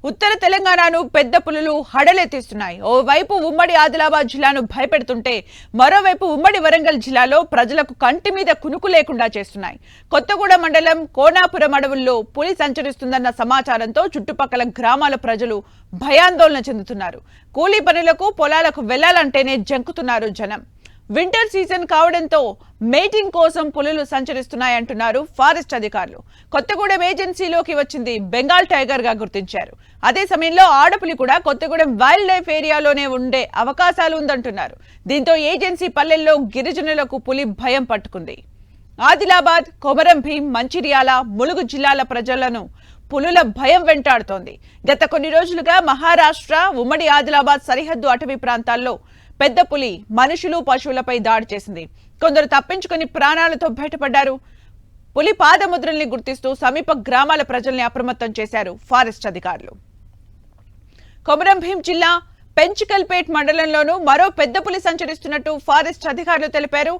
ఉత్తర తెలంగాణను పెద్ద పులులు హడలెత్తిస్తున్నాయి. ఓవైపు ఉమ్మడి ఆదిలాబాద్ జిల్లాను భయపెడుతుంటే మరోవైపు ఉమ్మడి వరంగల్ జిల్లాలో ప్రజలకు కంటి మీద కునుకు లేకుండా చేస్తున్నాయి. కొత్తగూడ మండలం కోనాపురం అడవుల్లో పులి సంచరిస్తుందన్న సమాచారంతో చుట్టుపక్కల గ్రామాల ప్రజలు భయాందోళన చెందుతున్నారు. కూలీ పనులకు పొలాలకు వెళ్లాలంటేనే జంకుతున్నారు జనం. వింటర్ సీజన్ కావడంతో మేటింగ్ కోసం పులులు సంచరిస్తున్నాయంటున్నారు ఫారెస్ట్ అధికారులు. కొత్తగూడెం ఏజెన్సీలోకి వచ్చింది బెంగాల్ టైగర్ గా గుర్తించారు. అదే సమయంలో ఆడపులి కూడా కొత్తగూడెం వైల్డ్ లైఫ్ ఏరియాలోనే ఉండే అవకాశాలు ఉందంటున్నారు. దీంతో ఏజెన్సీ పల్లెల్లో గిరిజనులకు పులి భయం పట్టుకుంది. ఆదిలాబాద్, కొమరం భీం, మంచిర్యాల, ములుగు జిల్లాల ప్రజలను పులుల భయం వెంటాడుతోంది. గత కొన్ని రోజులుగా మహారాష్ట్ర, ఉమ్మడి ఆదిలాబాద్ సరిహద్దు అటవీ ప్రాంతాల్లో పెద్ద పులి మనుషులు, పశువులపై దాడి చేసింది. కొందరు తప్పించుకుని ప్రాణాలతో బయటపడ్డారు. పులి పాదముద్రల్ని గుర్తిస్తూ సమీప గ్రామాల ప్రజల్ని అప్రమత్తం చేశారు ఫారెస్ట్ అధికారులు. కొమరం భీం జిల్లా పెంచికల్పేట్ మండలంలోనూ మరో పెద్ద పులి సంచరిస్తున్నట్టు ఫారెస్ట్ అధికారులు తెలిపారు.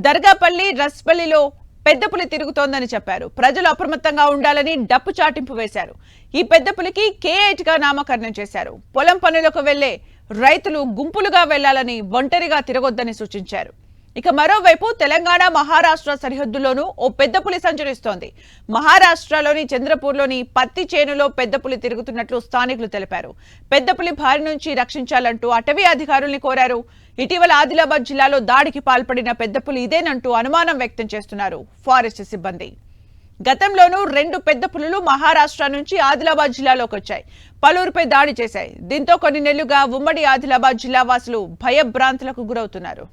దర్గాపల్లి, రస్పల్లిలో పెద్ద పులి తిరుగుతోందని చెప్పారు. ప్రజలు అప్రమత్తంగా ఉండాలని డప్పు చాటింపు వేశారు. ఈ పెద్ద పులికి K8 గా నామకరణం చేశారు. పొలం పనులకు వెళ్లే రైతులు గుంపులుగా వెళ్లాలని, ఒంటరిగా తిరగొద్దని సూచించారు. ఇక మరోవైపు తెలంగాణ, మహారాష్ట్ర సరిహద్దులోనూ ఓ పెద్ద పులి సంచరిస్తోంది. మహారాష్ట్రలోని చంద్రపూర్లోని పత్తి చేనులో పెద్ద పులి తిరుగుతున్నట్లు స్థానికులు తెలిపారు. పెద్ద పులి బారి నుంచి రక్షించాలంటూ అటవీ అధికారుల్ని కోరారు. ఇటీవల ఆదిలాబాద్ జిల్లాలో దాడికి పాల్పడిన పెద్ద పులి ఇదేనంటూ అనుమానం వ్యక్తం చేస్తున్నారు ఫారెస్ట్ సిబ్బంది. గతంలోనూ 2 పెద్ద పులులు మహారాష్ట్ర నుంచి ఆదిలాబాద్ జిల్లాలోకి వచ్చాయి. పలువురిపై దాడి చేశాయి. దీంతో కొన్ని నెలలుగా ఉమ్మడి ఆదిలాబాద్ జిల్లా వాసులు భయభ్రాంతులకు గురవుతున్నారు.